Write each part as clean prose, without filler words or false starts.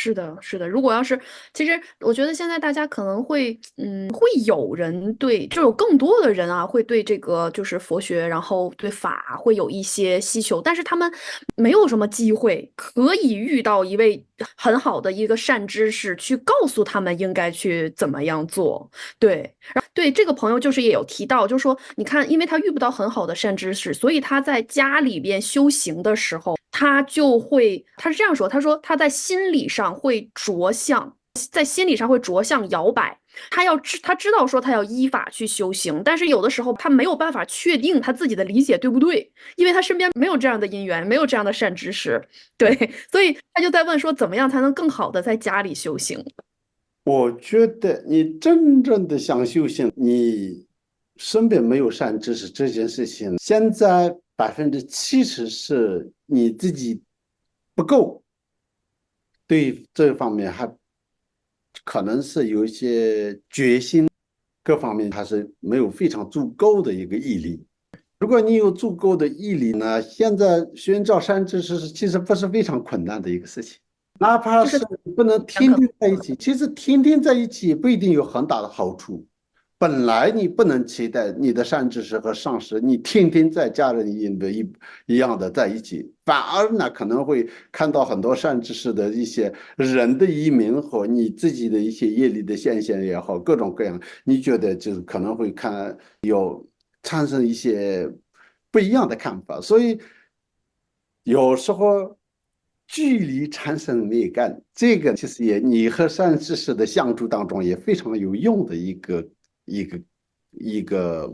是的，是的。如果要是，其实我觉得现在大家可能会，会有人对，就有更多的人啊，会对这个就是佛学，然后对法会有一些需求，但是他们没有什么机会可以遇到一位很好的一个善知识去告诉他们应该去怎么样做。对，对，这个朋友就是也有提到，就是说，你看，因为他遇不到很好的善知识，所以他在家里边修行的时候，他就会，他是这样说，他说他在心理上会着相，在心理上会着相摇摆。他知道说他要依法去修行，但是有的时候他没有办法确定他自己的理解对不对，因为他身边没有这样的因缘，没有这样的善知识，对，所以他就在问说，怎么样才能更好的在家里修行？我觉得你真正的想修行，你身边没有善知识这件事情，现在70%是你自己不够，对这方面还可能是有一些决心，各方面还是没有非常足够的一个毅力。如果你有足够的毅力呢，现在寻找善知识其实不是非常困难的一个事情。哪怕就是是不能天讲可天在一起，其实天天在一起也不一定有很大的好处。本来你不能期待你的善知识和上师，你天天在家人一样的在一起，反而呢可能会看到很多善知识的一些人的一面和你自己的一些业力的现象也好，各种各样，你觉得就是可能会产生一些不一样的看法，所以有时候距离产生美感，这个其实也你和善知识的相处当中也非常有用的一个一个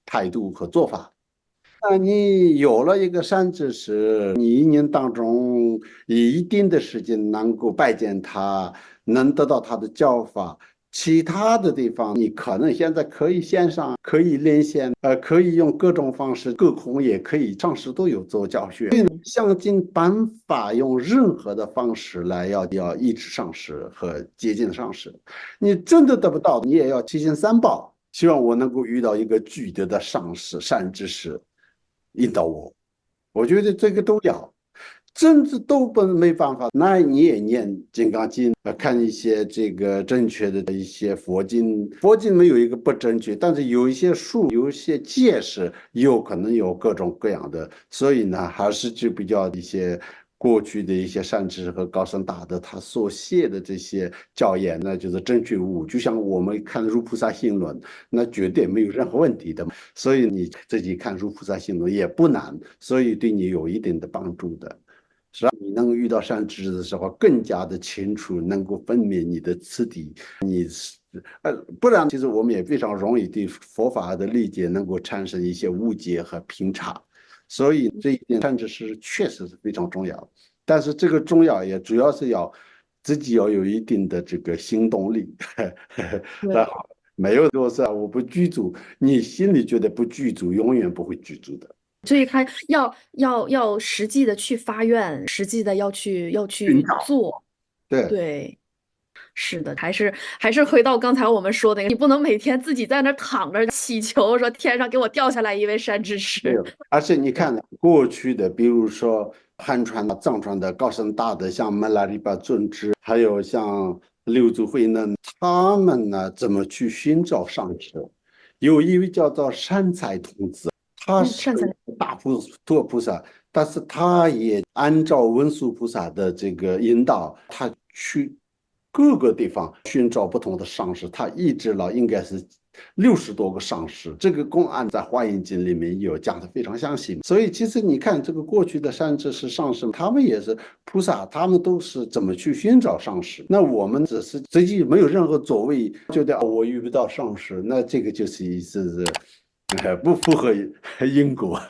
态度和做法。那你有了一个善知识，你一年当中以一定的时间能够拜见他，能得到他的教法。其他的地方，你可能现在可以线上，可以连线，可以用各种方式，各空也可以，上师都有做教学。嗯，想尽办法用任何的方式来要抑制上师和接近上师。你真的得不到，你也要七心三宝。希望我能够遇到一个具体的上师、善知识，引导我。我觉得这个都要，甚至都没办法，那你也念《金刚经》，看一些这个正确的一些佛经。佛经没有一个不正确，但是有一些术，有一些解释，有可能有各种各样的，所以呢，还是就比较一些。过去的一些善知识和高僧大德，他所写的这些教言呢，就是正确无误。就像我们看《入菩萨行论》，那绝对没有任何问题的。所以你自己看《入菩萨行论》也不难，所以对你有一定的帮助的。是让你能够遇到善知识的时候，更加的清楚，能够分辨你的次第。你是不然其实我们也非常容易对佛法的理解能够产生一些误解和偏差。所以这一点善知识确实是非常重要，但是这个重要也主要是要自己要有一定的这个行动力，然对。后没有说是我不具足，你心里觉得不具足，永远不会具足的。所以他要实际的去发愿，实际的要去寻找，做。对。对，是的，还是回到刚才我们说的，你不能每天自己在那躺着祈求，说天上给我掉下来一位善知识。没有，而且你对，看过去的，比如说汉传的、藏传的高僧大德，像曼拉里巴尊者，还有像六祖慧能，他们呢怎么去寻找上师？有一位叫做善财童子，他嗯，是善财大菩萨，但是他也按照文殊菩萨的这个引导，他去各个地方寻找不同的上师，他一直了应该是60多个上师。这个公案在《华严经》里面有讲的非常详细。所以其实你看，这个过去的善知识上师，他们也是菩萨，他们都是怎么去寻找上师。那我们只是自己没有任何作为，觉得我遇不到上师，那这个就是不符合因果。